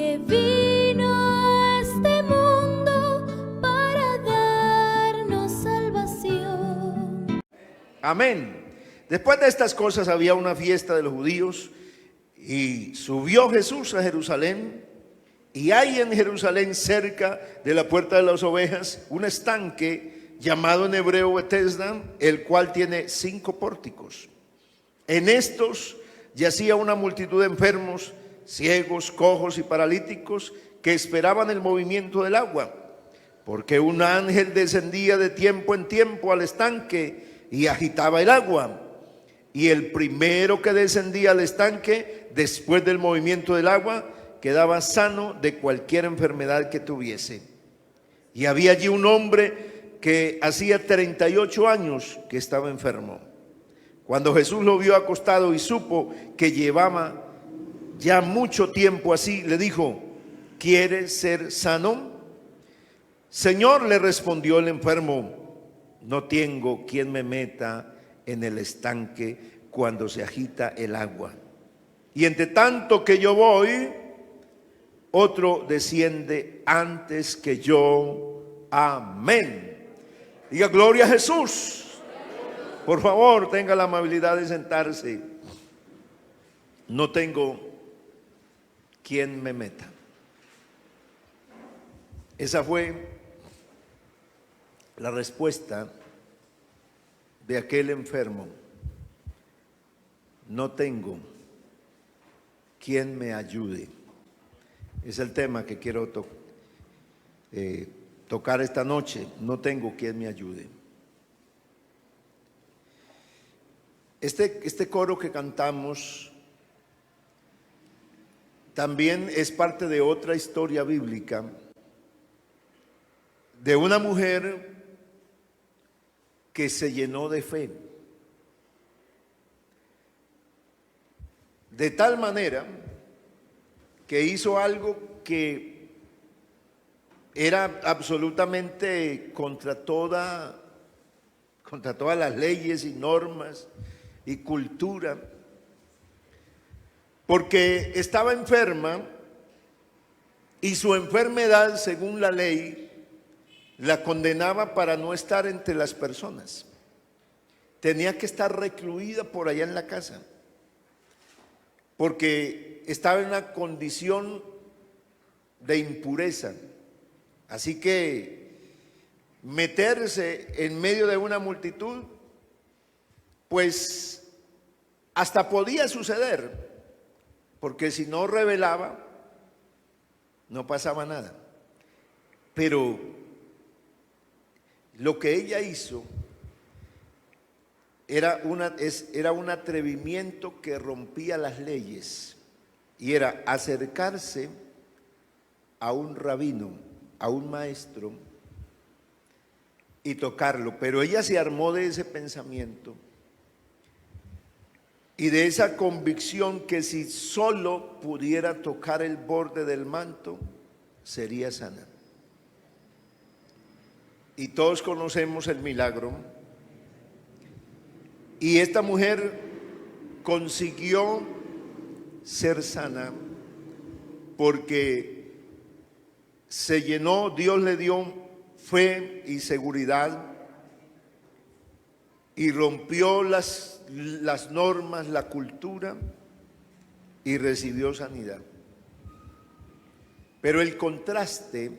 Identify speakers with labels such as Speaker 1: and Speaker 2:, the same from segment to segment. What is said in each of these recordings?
Speaker 1: que vino a este mundo para darnos salvación.
Speaker 2: Amén. Después de estas cosas había una fiesta de los judíos y subió Jesús a Jerusalén. Y hay en Jerusalén, cerca de la puerta de las ovejas, un estanque llamado en hebreo Betesda, el cual tiene 5 pórticos. En estos yacía una multitud de enfermos, ciegos, cojos y paralíticos que esperaban el movimiento del agua, porque un ángel descendía de tiempo en tiempo al estanque y agitaba el agua. Y el primero que descendía al estanque después del movimiento del agua quedaba sano de cualquier enfermedad que tuviese. Y había allí un hombre que hacía 38 años que estaba enfermo. Cuando Jesús lo vio acostado y supo que llevaba ya mucho tiempo así, le dijo: ¿quieres ser sano? Señor, le respondió el enfermo, no tengo quien me meta en el estanque cuando se agita el agua. Y entre tanto que yo voy, otro desciende antes que yo. Amén. Diga gloria a Jesús. Por favor, tenga la amabilidad de sentarse. No tengo quien me meta. Esa fue la respuesta de aquel enfermo. No tengo quien me ayude. Es el tema que quiero tocar esta noche. No tengo quien me ayude. Este coro que cantamos también es parte de otra historia bíblica de una mujer que se llenó de fe, de tal manera que hizo algo que era absolutamente contra todas las leyes y normas y cultura, porque estaba enferma y su enfermedad, según la ley, la condenaba para no estar entre las personas. Tenía que estar recluida por allá en la casa, porque estaba en una condición de impureza. Así que meterse en medio de una multitud, pues hasta podía suceder, porque si no revelaba, no pasaba nada. Pero lo que ella hizo era un atrevimiento que rompía las leyes, y era acercarse a un rabino, a un maestro, y tocarlo. Pero ella se armó de ese pensamiento y de esa convicción que si solo pudiera tocar el borde del manto, sería sana. Y todos conocemos el milagro. Y esta mujer consiguió ser sana porque se llenó, Dios le dio fe y seguridad y rompió las normas, la cultura, y recibió sanidad. Pero el contraste,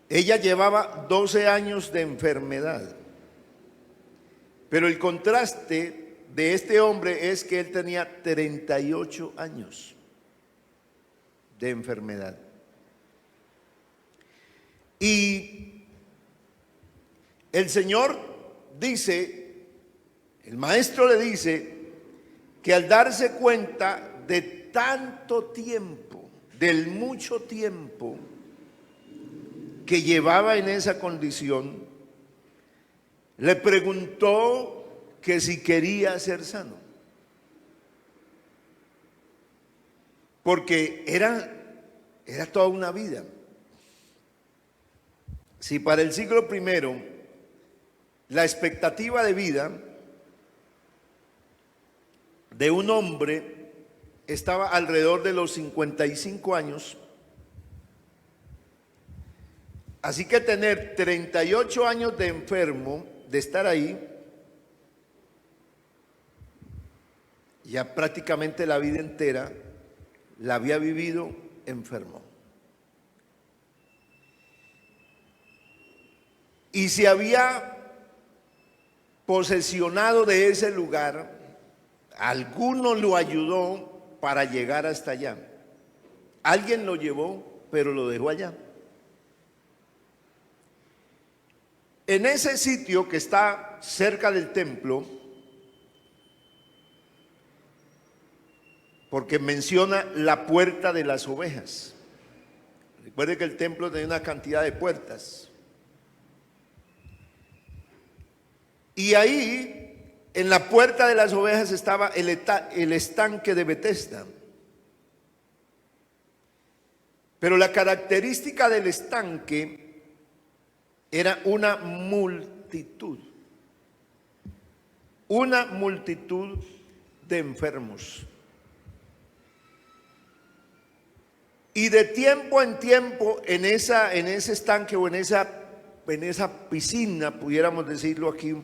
Speaker 2: ella llevaba 12 años de enfermedad, pero el contraste de este hombre es que él tenía 38 años de enfermedad. Y el Señor dice, el maestro le dice, que al darse cuenta de tanto tiempo, del mucho tiempo que llevaba en esa condición, le preguntó que si quería ser sano. Porque era toda una vida. Si para el siglo I la expectativa de vida de un hombre estaba alrededor de los 55 años. Así que tener 38 años de enfermo, de estar ahí, ya prácticamente la vida entera la había vivido enfermo. Y se había posesionado de ese lugar, alguno lo ayudó para llegar hasta allá. Alguien lo llevó, pero lo dejó allá. En ese sitio que está cerca del templo, porque menciona la puerta de las ovejas. Recuerde que el templo tenía una cantidad de puertas. Y ahí, en la puerta de las ovejas, estaba el estanque de Betesda. Pero la característica del estanque era una multitud de enfermos. Y de tiempo en tiempo en ese estanque o en esa piscina, pudiéramos decirlo aquí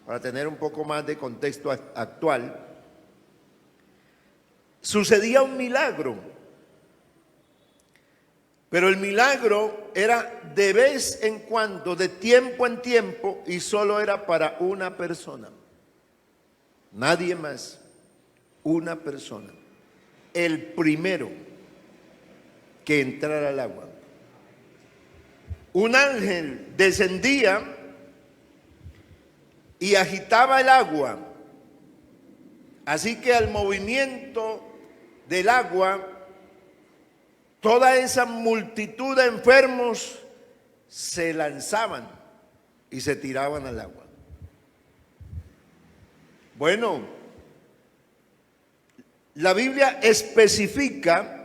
Speaker 2: para tener un poco más de contexto actual, sucedía un milagro. Pero el milagro era de vez en cuando, de tiempo en tiempo, y solo era para una persona. Nadie más. Una persona. El primero que entrara al agua. Un ángel descendía y agitaba el agua. Así que al movimiento del agua, toda esa multitud de enfermos se lanzaban y se tiraban al agua. Bueno, la Biblia especifica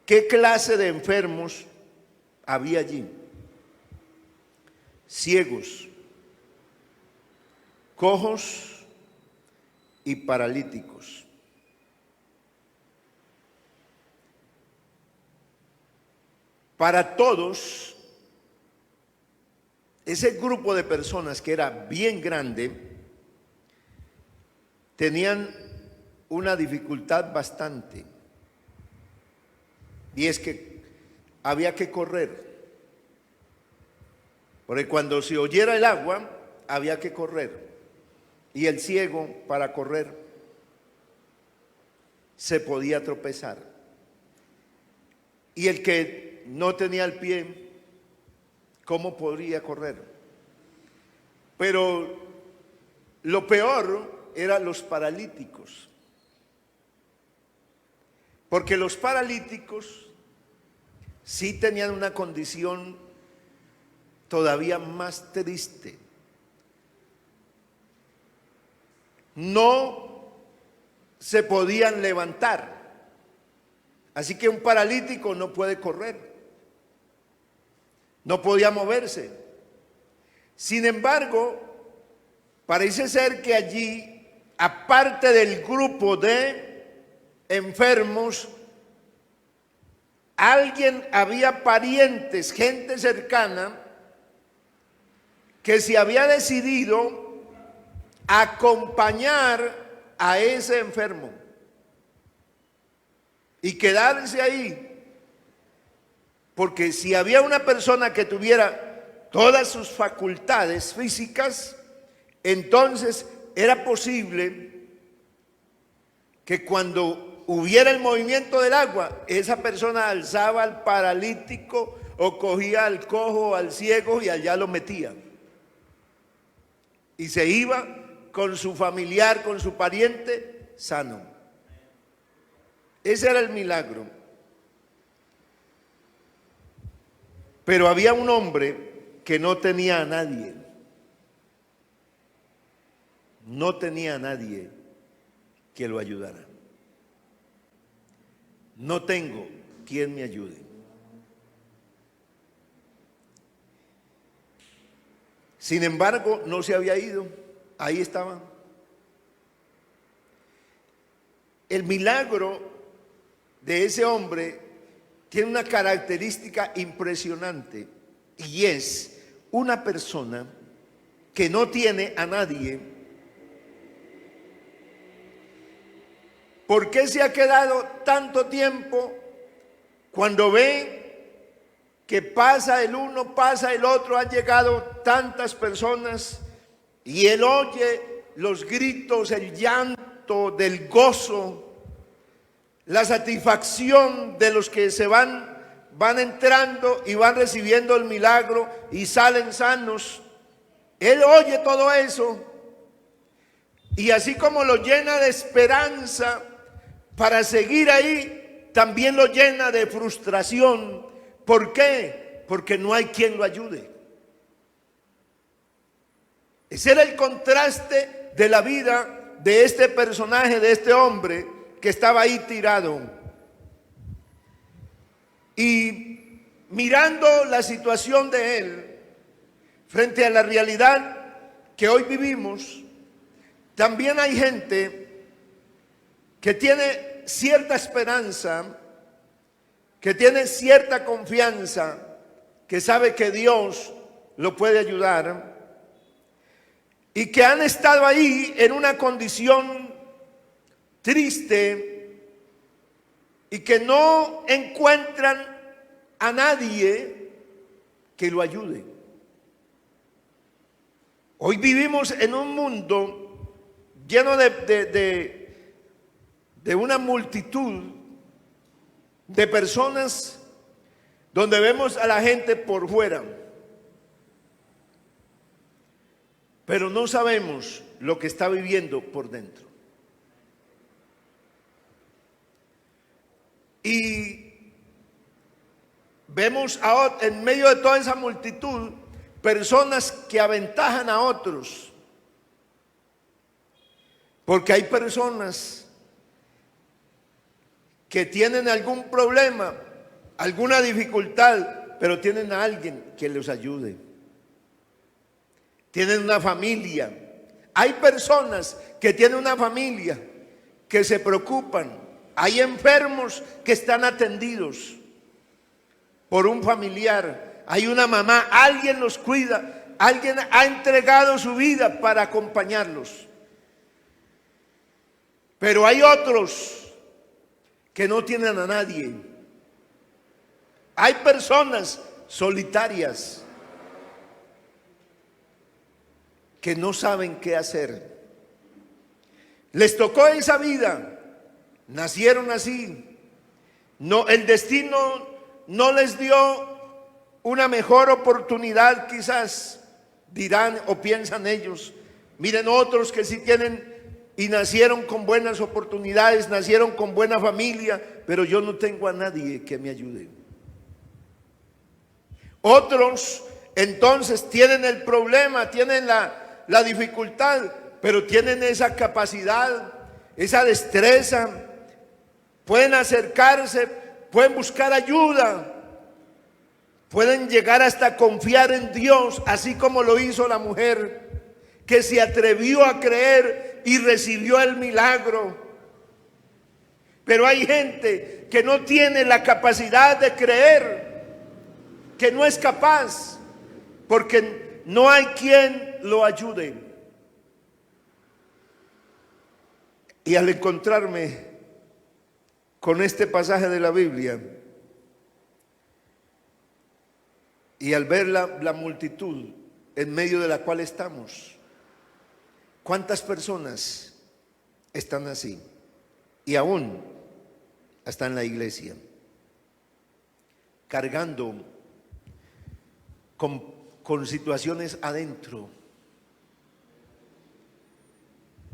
Speaker 2: qué clase de enfermos había allí. Ciegos, cojos y paralíticos. Para todos, ese grupo de personas que era bien grande, tenían una dificultad bastante. Y es que había que correr. Porque cuando se oyera el agua, había que correr. Y el ciego, para correr, se podía tropezar. Y el que no tenía el pie, ¿cómo podría correr? Pero lo peor eran los paralíticos. Porque los paralíticos sí tenían una condición todavía más triste. No se podían levantar. Así que un paralítico no puede correr. No podía moverse. Sin embargo, parece ser que allí, aparte del grupo de enfermos, había parientes, gente cercana, que se había decidido acompañar a ese enfermo y quedarse ahí. Porque si había una persona que tuviera todas sus facultades físicas, entonces era posible que cuando hubiera el movimiento del agua, esa persona alzaba al paralítico o cogía al cojo, al ciego y allá lo metía. Y se iba con su familiar, con su pariente sano. Ese era el milagro. Pero había un hombre que no tenía a nadie. No tenía a nadie que lo ayudara. No tengo quien me ayude. Sin embargo, no se había ido. Ahí estaba. el milagro de ese hombre tiene una característica impresionante, y es una persona que no tiene a nadie. ¿Por qué se ha quedado tanto tiempo cuando ve que pasa el uno, pasa el otro, han llegado tantas personas y él oye los gritos, el llanto del gozo, la satisfacción de los que se van entrando y van recibiendo el milagro y salen sanos? Él oye todo eso y así como lo llena de esperanza para seguir ahí, también lo llena de frustración. ¿Por qué? Porque no hay quien lo ayude. Ese era el contraste de la vida de este personaje, de este hombre que estaba ahí tirado. Y mirando la situación de él frente a la realidad que hoy vivimos, también hay gente que tiene cierta esperanza, que tiene cierta confianza, que sabe que Dios lo puede ayudar y que han estado ahí en una condición triste y que no encuentran a nadie que lo ayude. Hoy vivimos en un mundo lleno de una multitud de personas donde vemos a la gente por fuera, pero no sabemos lo que está viviendo por dentro. Y vemos en medio de toda esa multitud personas que aventajan a otros, porque hay personas que tienen algún problema, alguna dificultad, pero tienen a alguien que los ayude. Tienen una familia. Hay personas que tienen una familia, que se preocupan. Hay enfermos que están atendidos por un familiar. Hay una mamá, alguien los cuida, alguien ha entregado su vida para acompañarlos. Pero hay otros que no tienen a nadie. Hay personas solitarias que no saben qué hacer. Les tocó esa vida, nacieron así. No, el destino no les dio una mejor oportunidad, quizás dirán o piensan ellos. Miren otros que sí tienen y nacieron con buenas oportunidades, nacieron con buena familia, pero yo no tengo a nadie que me ayude. Otros entonces tienen el problema, tienen la dificultad, pero tienen esa capacidad, esa destreza, pueden acercarse, pueden buscar ayuda, pueden llegar hasta confiar en Dios, así como lo hizo la mujer que se atrevió a creer y recibió el milagro. Pero hay gente que no tiene la capacidad de creer, que no es capaz, porque no hay quien lo ayude. Y al encontrarme con este pasaje de la Biblia y al ver la multitud en medio de la cual estamos, ¿cuántas personas están así? Y aún hasta en la iglesia, cargando con situaciones adentro,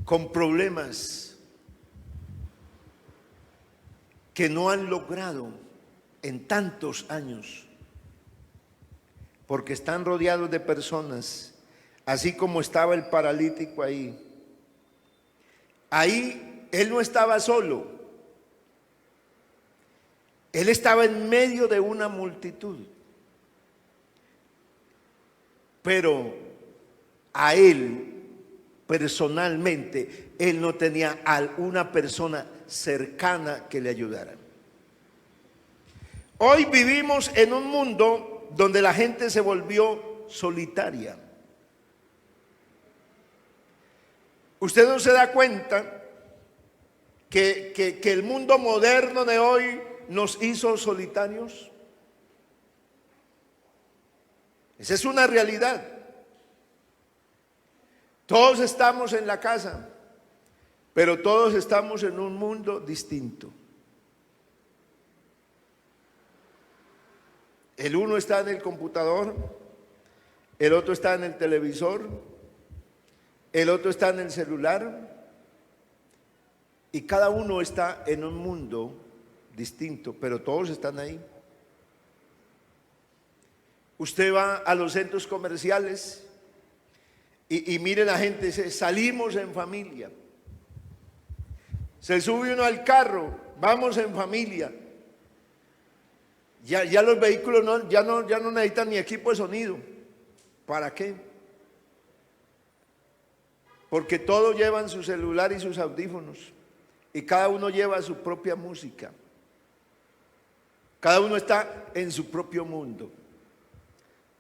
Speaker 2: con problemas que no han logrado en tantos años, porque están rodeados de personas, así como estaba el paralítico ahí. Ahí él no estaba solo, él estaba en medio de una multitud, pero a él personalmente, él no tenía a una persona cercana que le ayudara. Hoy vivimos en un mundo donde la gente se volvió solitaria. ¿Usted no se da cuenta que el mundo moderno de hoy nos hizo solitarios? Esa es una realidad. Todos estamos en la casa, pero todos estamos en un mundo distinto. El uno está en el computador, el otro está en el televisor, el otro está en el celular, y cada uno está en un mundo distinto, pero todos están ahí. Usted va a los centros comerciales y mire la gente, dice, salimos en familia. Se sube uno al carro, vamos en familia. Ya los vehículos ya no necesitan ni equipo de sonido. ¿Para qué? Porque todos llevan su celular y sus audífonos. Y cada uno lleva su propia música. Cada uno está en su propio mundo.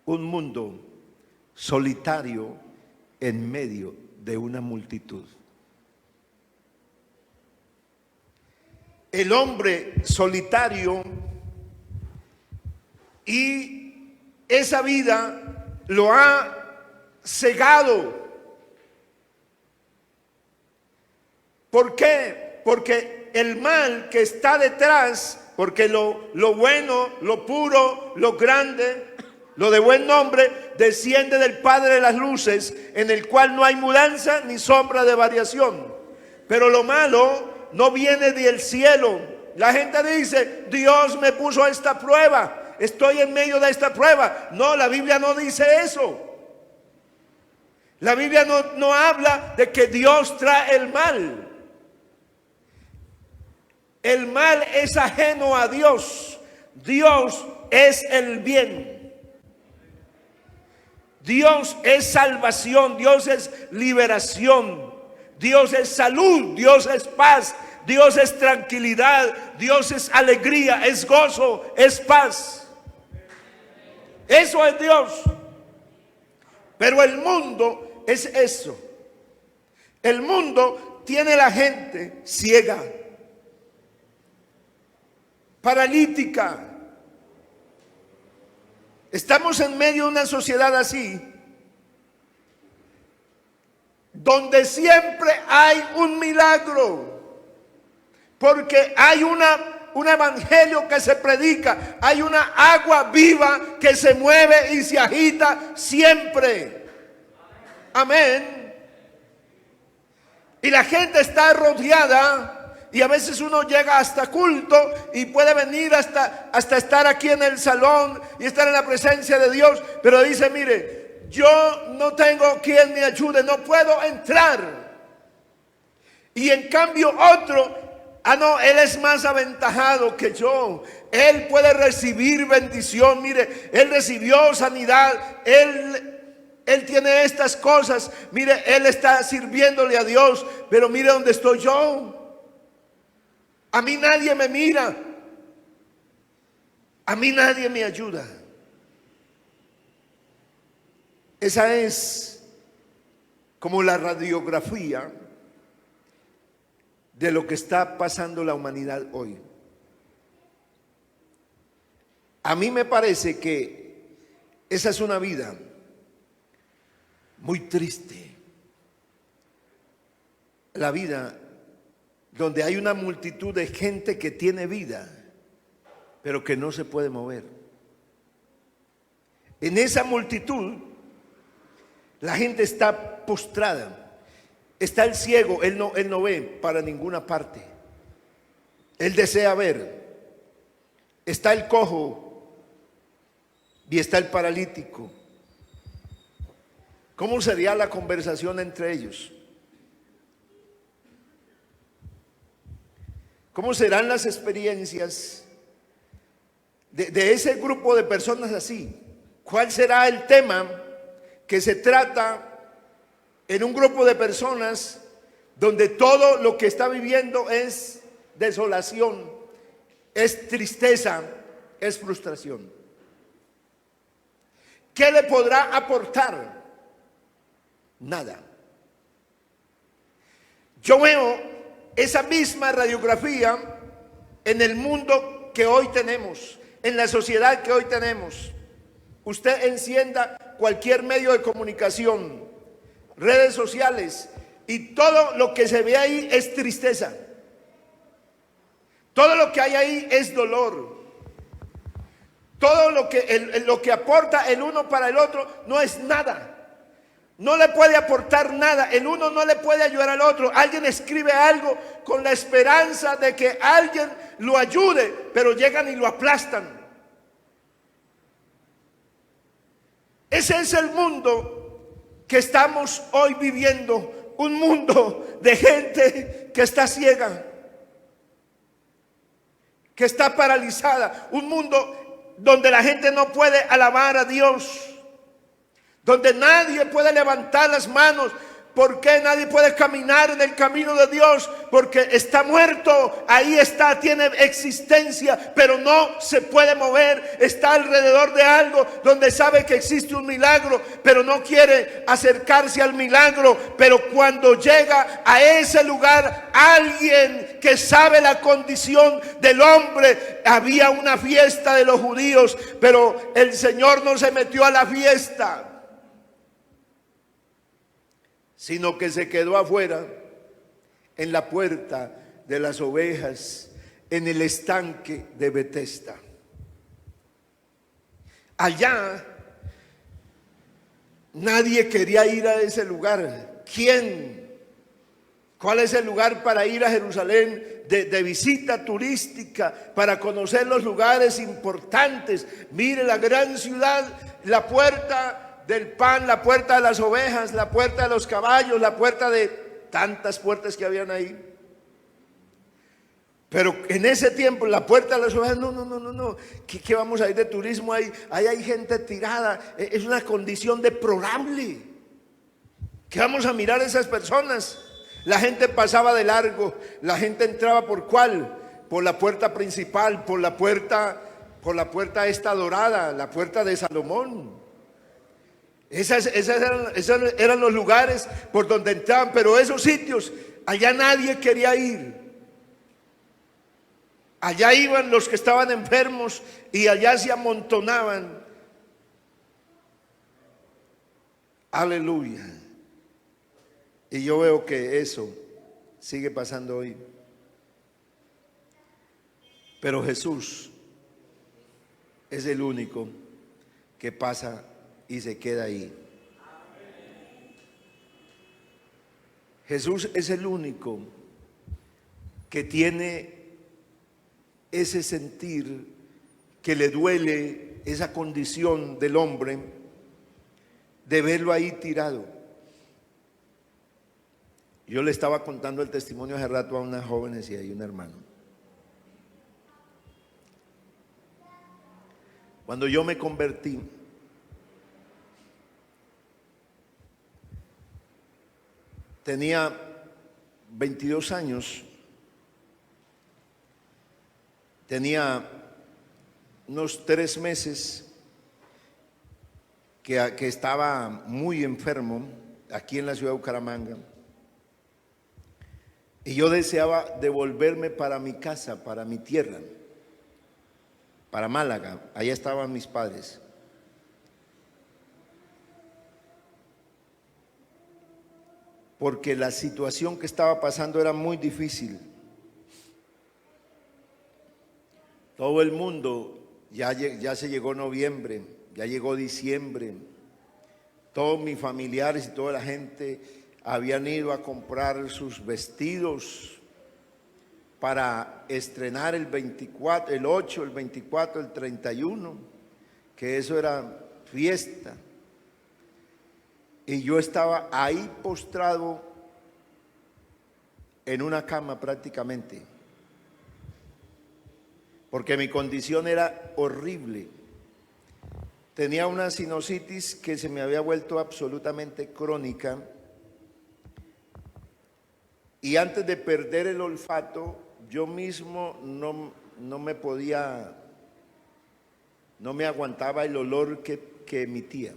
Speaker 2: Un mundo solitario en medio de una multitud. El hombre solitario, y esa vida lo ha cegado. ¿Por qué? Porque el mal que está detrás, porque lo bueno, lo puro, lo grande, lo de buen nombre, desciende del Padre de las luces, en el cual no hay mudanza ni sombra de variación. Pero lo malo no viene del cielo. La gente dice, Dios me puso a esta prueba, estoy en medio de esta prueba. No, la Biblia no dice eso. La Biblia no habla de que Dios trae el mal. El mal es ajeno a Dios. Dios es el bien. Dios es salvación. Dios es liberación. Dios es salud. Dios es paz. Dios es tranquilidad. Dios es alegría. Es gozo. Es paz. Eso es Dios. Pero el mundo es eso. El mundo tiene la gente ciega, paralítica. Estamos en medio de una sociedad así, donde siempre hay un milagro, porque hay un evangelio que se predica, hay una agua viva que se mueve y se agita siempre. Amén. Y la gente está rodeada. Y a veces uno llega hasta culto y puede venir hasta estar aquí en el salón y estar en la presencia de Dios. Pero dice, mire, yo no tengo quien me ayude, no puedo entrar. Y en cambio otro, no, él es más aventajado que yo. Él puede recibir bendición. Mire, él recibió sanidad. Él tiene estas cosas. Mire, él está sirviéndole a Dios. Pero mire dónde estoy yo. A mí nadie me mira. A mí nadie me ayuda. Esa es como la radiografía de lo que está pasando la humanidad hoy. A mí me parece que esa es una vida muy triste. La vida donde hay una multitud de gente que tiene vida, pero que no se puede mover. En esa multitud, la gente está postrada. Está el ciego, él no ve para ninguna parte. Él desea ver. Está el cojo y está el paralítico. ¿Cómo sería la conversación entre ellos? ¿Cómo serán las experiencias de ese grupo de personas así? ¿Cuál será el tema que se trata en un grupo de personas donde todo lo que está viviendo es desolación, es tristeza, es frustración. ¿Qué le podrá aportar? Nada. Yo veo esa misma radiografía en el mundo que hoy tenemos, en la sociedad que hoy tenemos. Usted encienda cualquier medio de comunicación, redes sociales, y todo lo que se ve ahí es tristeza. Todo lo que hay ahí es dolor. Todo lo que aporta el uno para el otro no es nada. No le puede aportar nada. El uno no le puede ayudar al otro. Alguien escribe algo con la esperanza de que alguien lo ayude, pero llegan y lo aplastan. Ese es el mundo que estamos hoy viviendo. Un mundo de gente que está ciega, que está paralizada. Un mundo donde la gente no puede alabar a Dios, donde nadie puede levantar las manos. ¿Por qué nadie puede caminar en el camino de Dios? Porque está muerto, ahí está, tiene existencia, pero no se puede mover. Está alrededor de algo donde sabe que existe un milagro, pero no quiere acercarse al milagro. Pero cuando llega a ese lugar alguien que sabe la condición del hombre, había una fiesta de los judíos, pero el Señor no se metió a la fiesta, sino que se quedó afuera, en la puerta de las ovejas, en el estanque de Betesda. Allá nadie quería ir a ese lugar. ¿Quién? ¿Cuál es el lugar para ir a Jerusalén de visita turística, para conocer los lugares importantes? Mire la gran ciudad, la puerta del pan, la puerta de las ovejas, la puerta de los caballos, la puerta de tantas puertas que habían ahí. Pero en ese tiempo, la puerta de las ovejas, no. ¿Qué vamos a ir de turismo? Ahí hay gente tirada. Es una condición deplorable. ¿Qué vamos a mirar a esas personas? La gente pasaba de largo. La gente entraba ¿por cuál? Por la puerta principal, por la puerta esta dorada, la puerta de Salomón. Esos eran los lugares por donde entraban, pero esos sitios, allá nadie quería ir. Allá iban los que estaban enfermos y allá se amontonaban. Aleluya. Y yo veo que eso sigue pasando hoy. Pero Jesús es el único que pasa y se queda ahí. Jesús es el único que tiene ese sentir, que le duele esa condición del hombre de verlo ahí tirado. Yo le estaba contando el testimonio hace rato a unas jóvenes y hay un hermano. Cuando yo me convertí, tenía 22 años, tenía unos 3 meses que estaba muy enfermo aquí en la ciudad de Bucaramanga, y yo deseaba devolverme para mi casa, para mi tierra, para Málaga. Allá estaban mis padres. Porque la situación que estaba pasando era muy difícil. Todo el mundo, ya se llegó noviembre, ya llegó diciembre. Todos mis familiares y toda la gente habían ido a comprar sus vestidos para estrenar el 24, el 8, el 24, el 31, que eso era fiesta. Y yo estaba ahí postrado en una cama prácticamente, porque mi condición era horrible. Tenía una sinusitis que se me había vuelto absolutamente crónica, y antes de perder el olfato yo mismo no me podía, no me aguantaba el olor que emitía.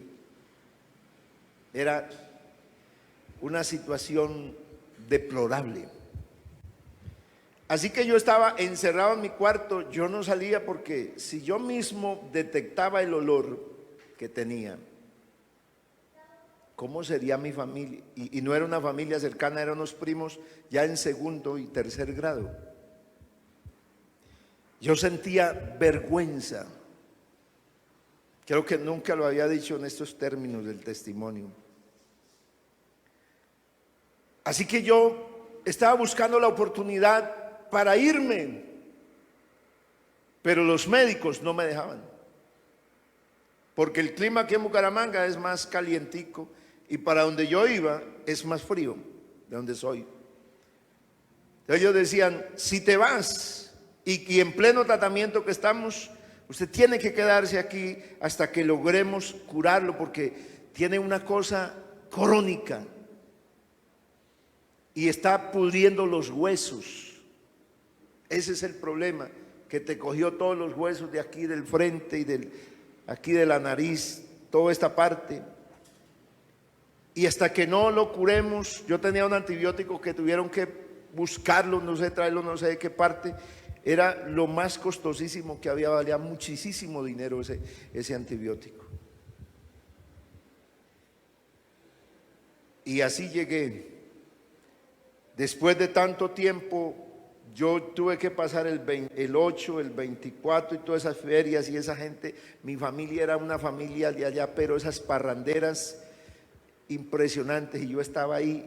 Speaker 2: Era una situación deplorable. Así que yo estaba encerrado en mi cuarto, yo no salía porque si yo mismo detectaba el olor que tenía, ¿cómo sería mi familia? Y no era una familia cercana, eran unos primos ya en segundo y tercer grado. Yo sentía vergüenza. Creo que nunca lo había dicho en estos términos del testimonio. Así que yo estaba buscando la oportunidad para irme, pero los médicos no me dejaban, porque el clima aquí en Bucaramanga es más calientico y para donde yo iba es más frío de donde soy. Entonces ellos decían, si te vas y en pleno tratamiento que estamos, usted tiene que quedarse aquí hasta que logremos curarlo, porque tiene una cosa crónica y está pudriendo los huesos. Ese es el problema, que te cogió todos los huesos de aquí del frente y aquí de la nariz, toda esta parte. Y hasta que no lo curemos, yo tenía un antibiótico que tuvieron que buscarlo, no sé, traerlo, no sé de qué parte. Era lo más costosísimo que había, valía muchísimo dinero ese antibiótico. Y así llegué. Después de tanto tiempo, yo tuve que pasar el 8, el 24 y todas esas ferias y esa gente. Mi familia era una familia de allá, pero esas parranderas impresionantes, y yo estaba ahí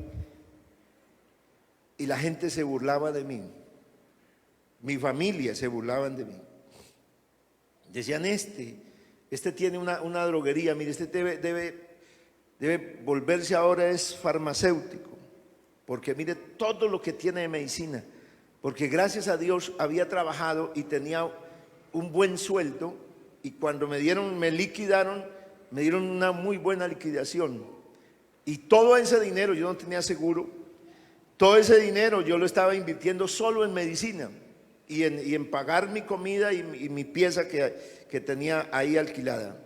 Speaker 2: y la gente se burlaba de mí. Mi familia se burlaban de mí. Decían, este tiene una droguería, mire, este debe volverse ahora es farmacéutico, porque mire todo lo que tiene de medicina. Porque gracias a Dios había trabajado y tenía un buen sueldo, y cuando me liquidaron, me dieron una muy buena liquidación. Y todo ese dinero, yo no tenía seguro, todo ese dinero yo lo estaba invirtiendo solo en medicina y en pagar mi comida y mi pieza que tenía ahí alquilada.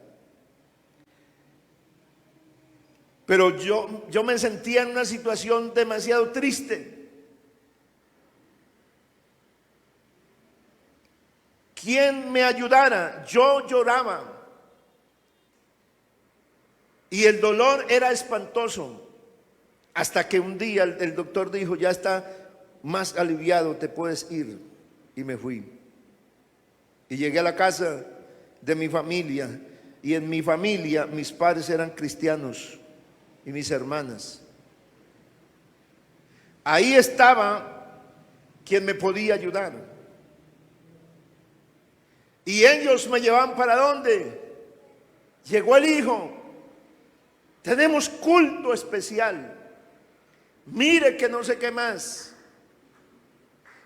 Speaker 2: Pero yo me sentía en una situación demasiado triste. ¿Quién me ayudara? Yo lloraba y el dolor era espantoso, hasta que un día el doctor dijo, ya está más aliviado, te puedes ir. Y me fui y llegué a la casa de mi familia, y en mi familia mis padres eran cristianos y mis hermanas. Ahí estaba quien me podía ayudar. Y ellos me llevaban ¿para dónde? Llegó el hijo, tenemos culto especial, mire que no sé qué más.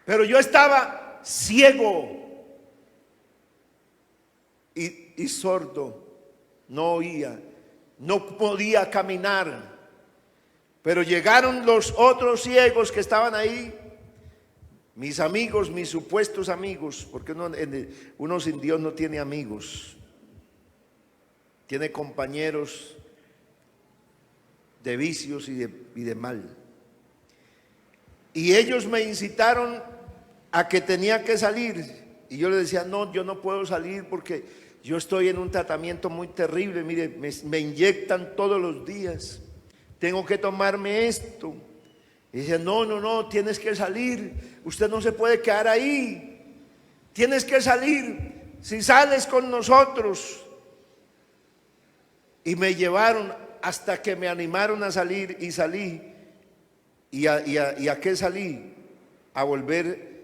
Speaker 2: Pero yo estaba ciego y sordo, no oía, no podía caminar. Pero llegaron los otros ciegos que estaban ahí, mis amigos, mis supuestos amigos, porque uno sin Dios no tiene amigos, tiene compañeros de vicios y de mal. Y ellos me incitaron a que tenía que salir, y yo les decía, no, yo no puedo salir porque yo estoy en un tratamiento muy terrible, mire, me inyectan todos los días, tengo que tomarme esto. Y dice, no, tienes que salir, usted no se puede quedar ahí, tienes que salir, si sales con nosotros. Y me llevaron hasta que me animaron a salir, y salí. ¿Y a qué salí? A volver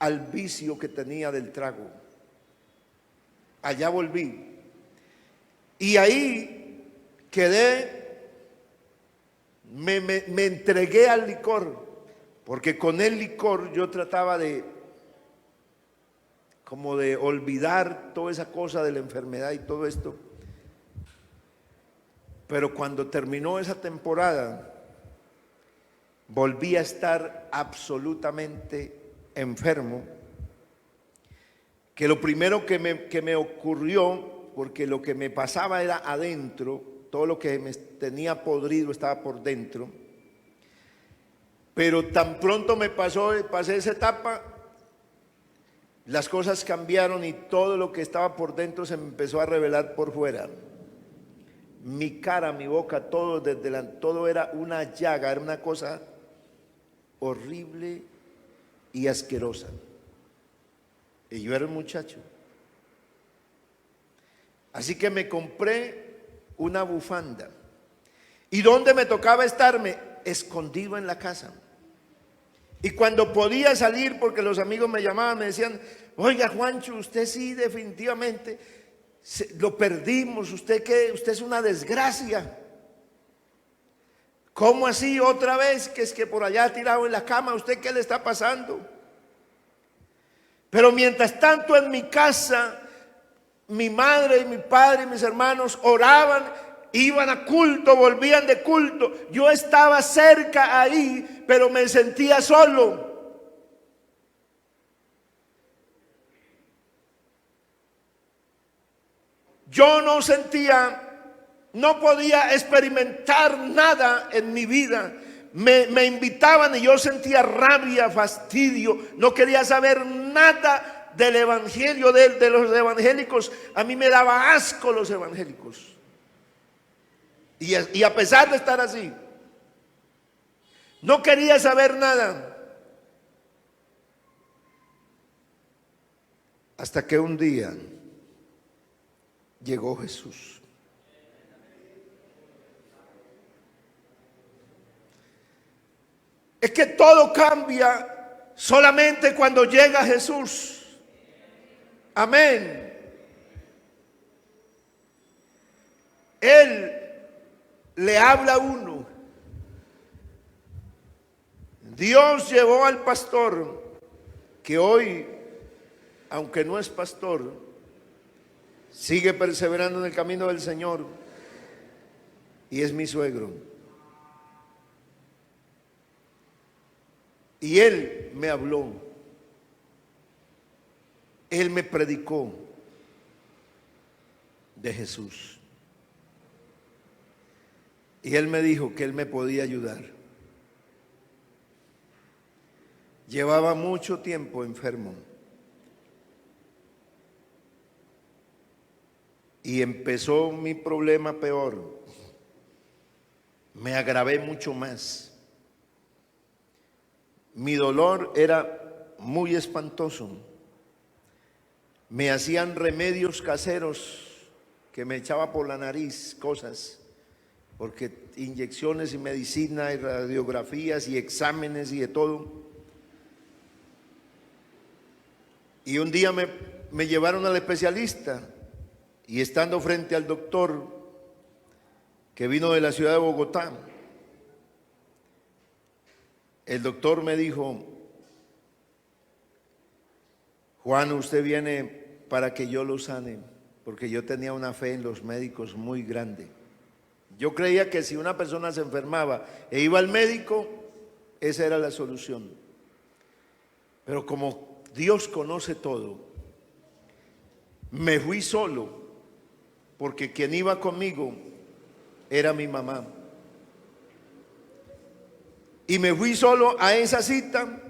Speaker 2: al vicio que tenía del trago. Allá volví. Y ahí quedé. Me entregué al licor, porque con el licor yo trataba como de olvidar toda esa cosa de la enfermedad y todo esto. Pero cuando terminó esa temporada, volví a estar absolutamente enfermo, que lo primero que me ocurrió, porque lo que me pasaba era adentro, todo lo que me tenía podrido estaba por dentro, pero tan pronto pasé esa etapa, las cosas cambiaron y todo lo que estaba por dentro se me empezó a revelar por fuera. Mi cara, mi boca, todo era una llaga, era una cosa horrible y asquerosa. Y yo era un muchacho. Así que me compré una bufanda. ¿Y dónde me tocaba estarme? Escondido en la casa. Y cuando podía salir, porque los amigos me llamaban, me decían: oiga, Juancho, usted sí definitivamente lo perdimos, usted es una desgracia. ¿Cómo así otra vez? Que es que por allá tirado en la cama, ¿usted qué le está pasando? Pero mientras tanto en mi casa, mi madre y mi padre y mis hermanos oraban, iban a culto, volvían de culto. Yo estaba cerca ahí, pero me sentía solo. Yo no podía experimentar nada en mi vida. Me invitaban y yo sentía rabia, fastidio, no quería saber nada del evangelio, de los evangélicos. A mí me daba asco los evangélicos. Y a pesar de estar así, no quería saber nada. Hasta que un día llegó Jesús. Es que todo cambia solamente cuando llega Jesús. Amén. Él le habla a uno. Dios llevó al pastor, que hoy, aunque no es pastor, sigue perseverando en el camino del Señor, y es mi suegro. Y él me habló, él me predicó de Jesús. Y él me dijo que él me podía ayudar. Llevaba mucho tiempo enfermo. Y empezó mi problema peor. Me agravé mucho más. Mi dolor era muy espantoso. Me hacían remedios caseros que me echaba por la nariz, cosas, porque inyecciones y medicina y radiografías y exámenes y de todo. Y un día me llevaron al especialista, y estando frente al doctor que vino de la ciudad de Bogotá, el doctor me dijo: Juan, usted viene para que yo lo sane, porque yo tenía una fe en los médicos muy grande. Yo creía que si una persona se enfermaba e iba al médico, esa era la solución. Pero como Dios conoce todo, me fui solo, porque quien iba conmigo era mi mamá. Y me fui solo a esa cita,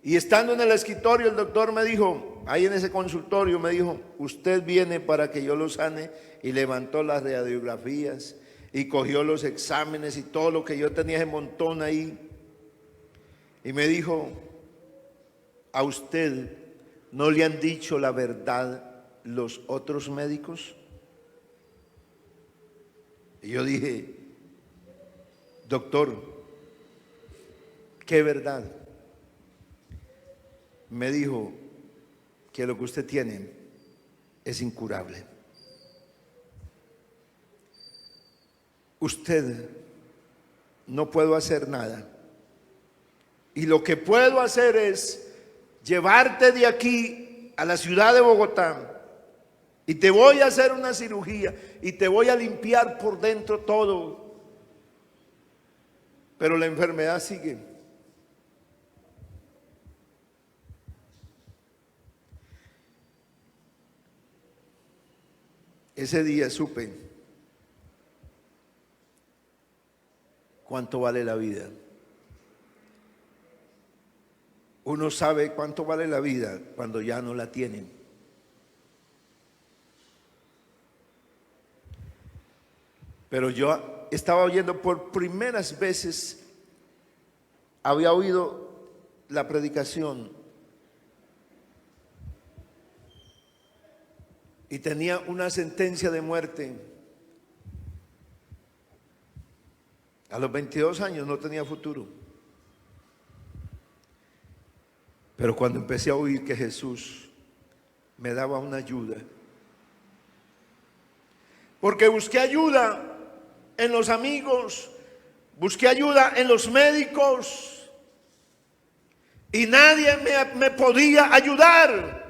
Speaker 2: y estando en el escritorio, el doctor me dijo, ahí en ese consultorio, me dijo: usted viene para que yo lo sane. Y levantó las radiografías y cogió los exámenes y todo lo que yo tenía, ese montón ahí, y me dijo: ¿a usted no le han dicho la verdad los otros médicos? Y yo dije: doctor, ¿qué verdad? Me dijo que lo que usted tiene es incurable. Usted no puedo hacer nada, y lo que puedo hacer es llevarte de aquí a la ciudad de Bogotá, y te voy a hacer una cirugía y te voy a limpiar por dentro todo, pero la enfermedad sigue. ese día supe cuánto vale la vida. Uno sabe cuánto vale la vida cuando ya no la tienen. Pero yo estaba oyendo por primeras veces, había oído la predicación y tenía una sentencia de muerte. A los 22 años no tenía futuro. Pero cuando empecé a oír que Jesús me daba una ayuda, porque busqué ayuda en los amigos, busqué ayuda en los médicos y nadie me podía ayudar.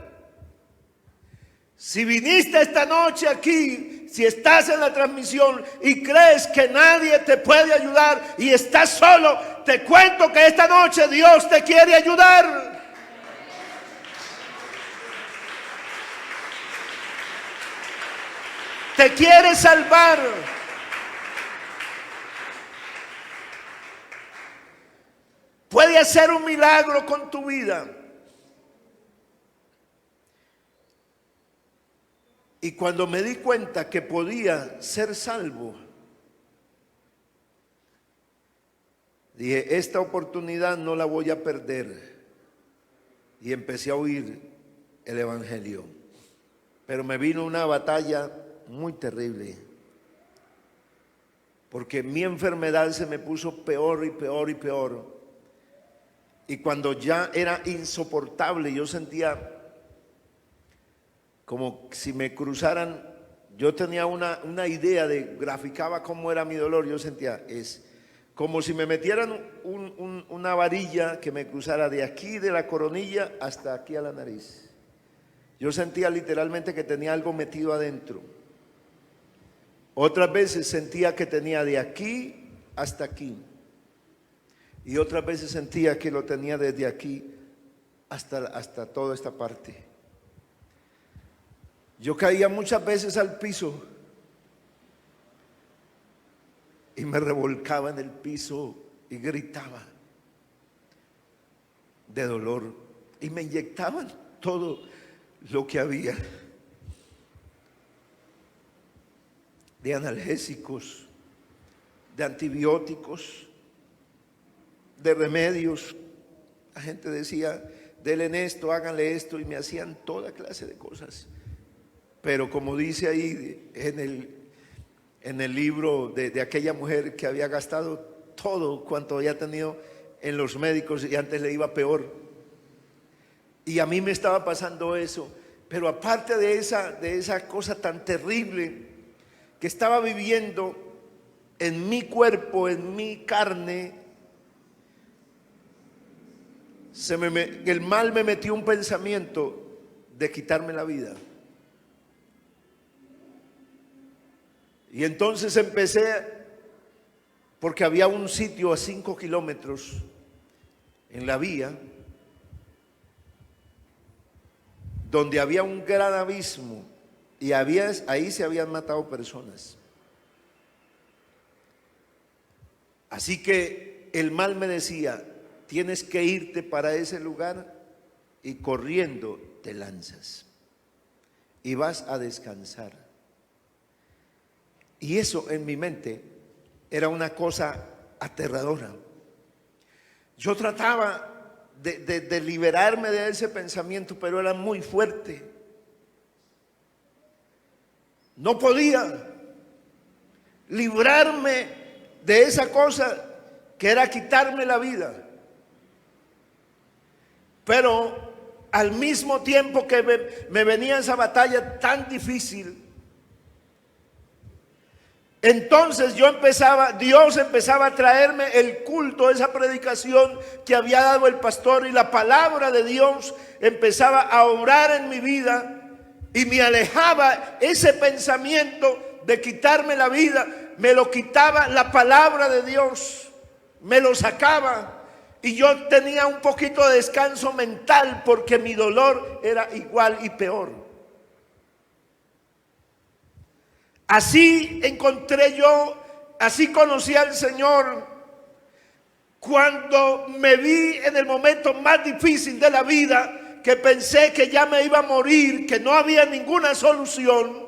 Speaker 2: Si viniste esta noche aquí, si estás en la transmisión y crees que nadie te puede ayudar y estás solo, te cuento que esta noche Dios te quiere ayudar. Te quiere salvar. Puede hacer un milagro con tu vida. Y cuando me di cuenta que podía ser salvo, dije, esta oportunidad no la voy a perder. Y empecé a oír el evangelio. Pero me vino una batalla muy terrible, porque mi enfermedad se me puso peor y peor y peor. Y cuando ya era insoportable, yo sentía como si me cruzaran. Yo tenía una idea graficaba cómo era mi dolor. Yo sentía, es como si me metieran una varilla que me cruzara de aquí, de la coronilla, hasta aquí a la nariz. Yo sentía literalmente que tenía algo metido adentro. Otras veces sentía que tenía de aquí hasta aquí. Y otras veces sentía que lo tenía desde aquí hasta toda esta parte. Yo caía muchas veces al piso y me revolcaba en el piso y gritaba de dolor. Y me inyectaban todo lo que había de analgésicos, de antibióticos, de remedios. La gente decía, denle esto, háganle esto, y me hacían toda clase de cosas. Pero como dice ahí en el libro de aquella mujer que había gastado todo cuanto había tenido en los médicos y antes le iba peor. Y a mí me estaba pasando eso. Pero aparte de esa cosa tan terrible que estaba viviendo en mi cuerpo, en mi carne, el mal me metió un pensamiento de quitarme la vida. Y entonces empecé, porque había un sitio a 5 kilómetros en la vía, donde había un gran abismo, y ahí se habían matado personas. Así que el mal me decía, tienes que irte para ese lugar y corriendo te lanzas y vas a descansar. Y eso en mi mente era una cosa aterradora. Yo trataba de liberarme de ese pensamiento, pero era muy fuerte. No podía librarme de esa cosa que era quitarme la vida. Pero al mismo tiempo que me venía esa batalla tan difícil, entonces Dios empezaba a traerme el culto, esa predicación que había dado el pastor, y la palabra de Dios empezaba a obrar en mi vida y me alejaba ese pensamiento de quitarme la vida. Me lo quitaba la palabra de Dios, me lo sacaba, y yo tenía un poquito de descanso mental, porque mi dolor era igual y peor. Así encontré yo, así conocí al Señor cuando me vi en el momento más difícil de la vida, que pensé que ya me iba a morir, que no había ninguna solución.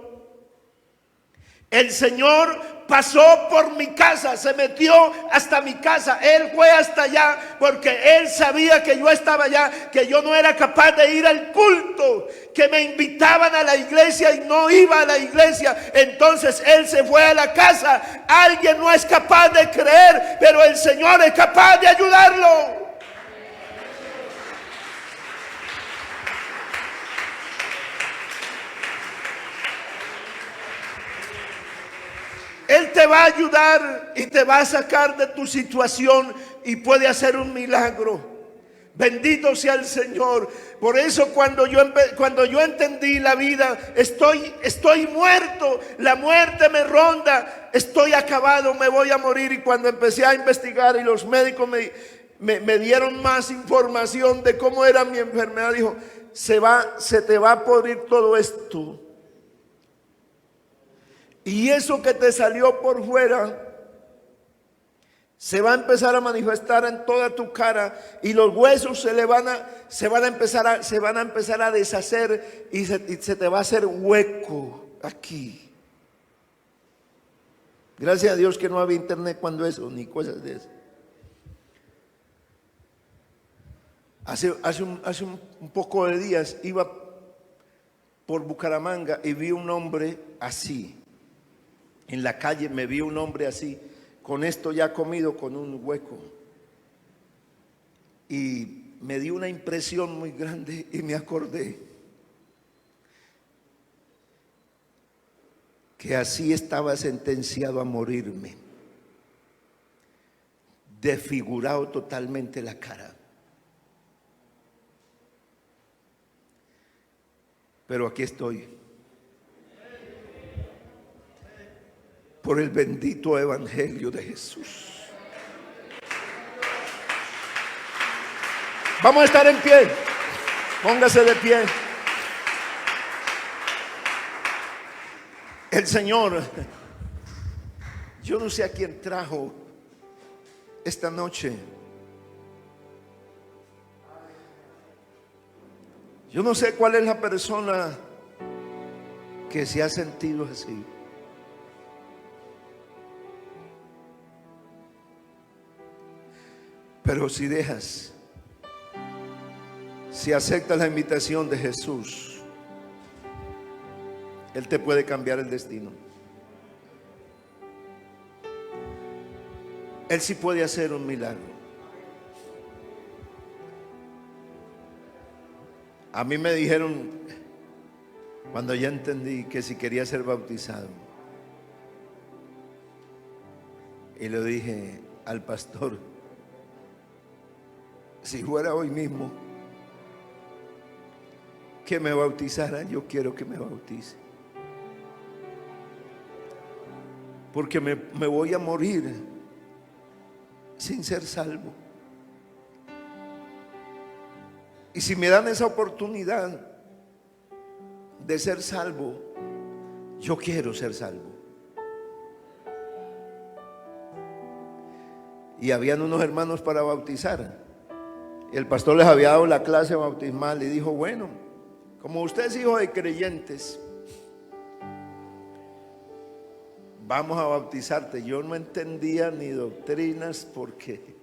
Speaker 2: El Señor pasó por mi casa, se metió hasta mi casa. Él fue hasta allá porque Él sabía que yo estaba allá, que yo no era capaz de ir al culto, que me invitaban a la iglesia y no iba a la iglesia. Entonces Él se fue a la casa. Alguien no es capaz de creer, pero el Señor es capaz de ayudarlo. Él te va a ayudar y te va a sacar de tu situación y puede hacer un milagro. Bendito sea el Señor. Por eso cuando yo entendí la vida, estoy muerto. La muerte me ronda. Estoy acabado, me voy a morir. Y cuando empecé a investigar y los médicos me dieron más información de cómo era mi enfermedad, dijo, se te va a podrir todo esto. Y eso que te salió por fuera se va a empezar a manifestar en toda tu cara, y los huesos se van a empezar a deshacer, y se te va a hacer hueco aquí. Gracias a Dios que no había internet cuando eso, ni cosas de eso. Hace un poco de días iba por Bucaramanga y vi un hombre así. En la calle me vi un hombre así, con esto ya comido, con un hueco. Y me dio una impresión muy grande y me acordé que así estaba sentenciado a morirme, desfigurado totalmente la cara. Pero aquí estoy. Por el bendito evangelio de Jesús. Vamos a estar en pie. Póngase de pie. El Señor, yo no sé a quién trajo esta noche. Yo no sé cuál es la persona que se ha sentido así. Pero si dejas, si aceptas la invitación de Jesús, Él te puede cambiar el destino. Él sí puede hacer un milagro. A mí me dijeron, cuando ya entendí, que si quería ser bautizado, y le dije al pastor, si fuera hoy mismo que me bautizaran, yo quiero que me bautice, porque me voy a morir sin ser salvo. Y si me dan esa oportunidad de ser salvo, yo quiero ser salvo. Y habían unos hermanos para bautizar. Y el pastor les había dado la clase bautismal y dijo, bueno, como usted es hijo de creyentes, vamos a bautizarte. Yo no entendía ni doctrinas, porque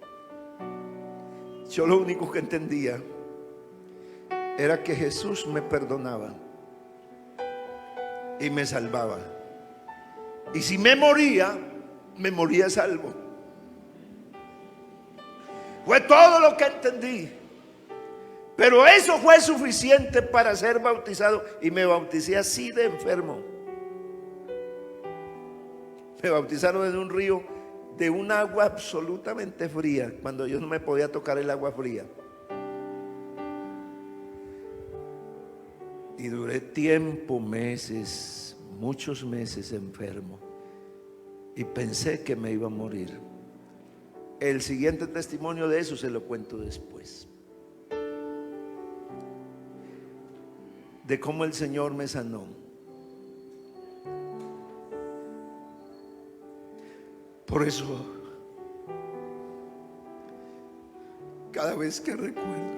Speaker 2: yo lo único que entendía era que Jesús me perdonaba y me salvaba. Y si me moría salvo. Fue todo lo que entendí. Pero eso fue suficiente para ser bautizado. Y me bauticé así de enfermo. Me bautizaron en un río de un agua absolutamente fría, cuando yo no me podía tocar el agua fría. Y duré tiempo, meses, muchos meses enfermo. Y pensé que me iba a morir. El siguiente testimonio de eso se lo cuento después. De cómo el Señor me sanó. Por eso, cada vez que recuerdo,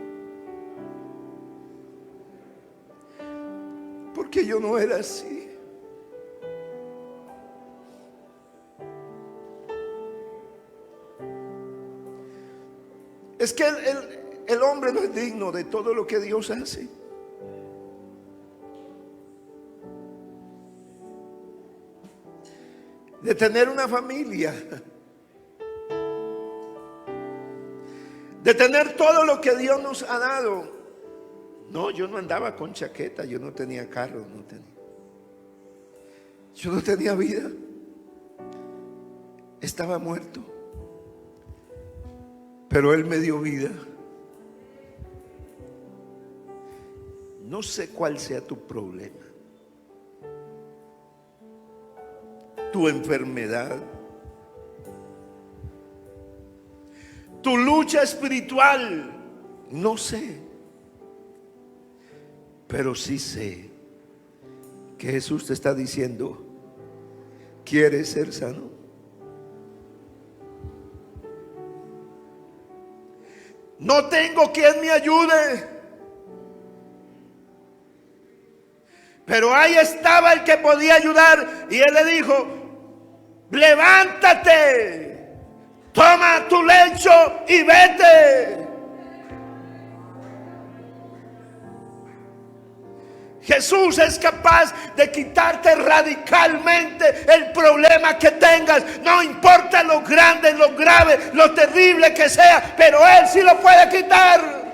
Speaker 2: porque yo no era así. Es que el hombre no es digno de todo lo que Dios hace. De tener una familia, de tener todo lo que Dios nos ha dado. No, yo no andaba con chaqueta, yo no tenía carro, yo no tenía vida, estaba muerto, pero Él me dio vida. No sé cuál sea tu problema, tu enfermedad, tu lucha espiritual, no sé, pero sí sé que Jesús te está diciendo: ¿quieres ser sano? No tengo quien me ayude, pero ahí estaba el que podía ayudar, y Él le dijo: levántate, toma tu lecho y vete. Jesús es capaz de quitarte radicalmente el problema que tengas. No importa lo grande, lo grave, lo terrible que sea, pero Él sí lo puede quitar.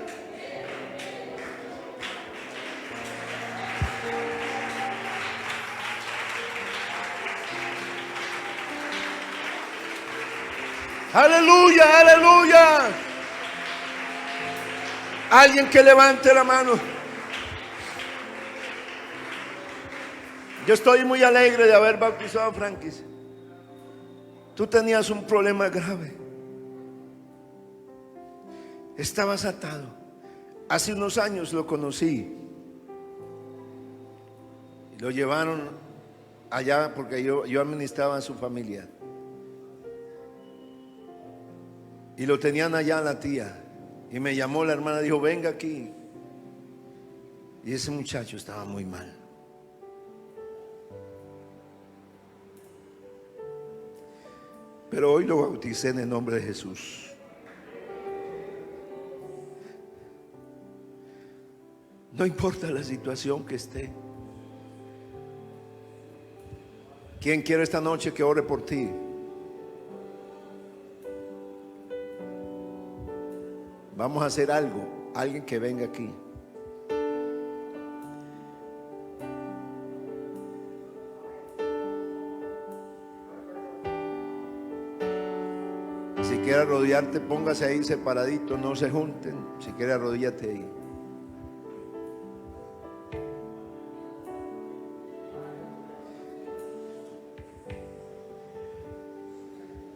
Speaker 2: Aleluya, aleluya. Alguien que levante la mano. Yo estoy muy alegre de haber bautizado a Frankis. Tú tenías un problema grave. Estabas atado. Hace unos años lo conocí. Y lo llevaron allá porque yo administraba a su familia. Y lo tenían allá la tía. Y me llamó la hermana, dijo: venga aquí. Y ese muchacho estaba muy mal. Pero hoy lo bauticé en el nombre de Jesús. No importa la situación que esté. ¿Quién quiere esta noche que ore por ti? Vamos a hacer algo. Alguien que venga aquí. Si quiere arrodillarte, póngase ahí separadito, no se junten. Si quiere, arrodíllate ahí.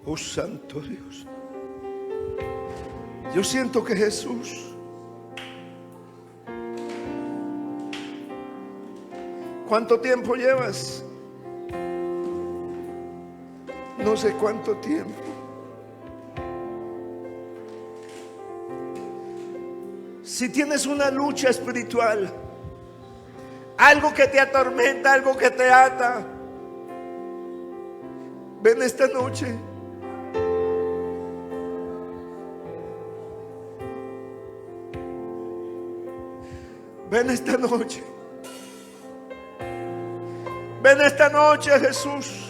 Speaker 2: Oh santo Dios, yo siento que Jesús, ¿cuánto tiempo llevas? No sé cuánto tiempo. Si tienes una lucha espiritual, algo que te atormenta, algo que te ata, ven esta noche. Ven esta noche. Ven esta noche, Jesús.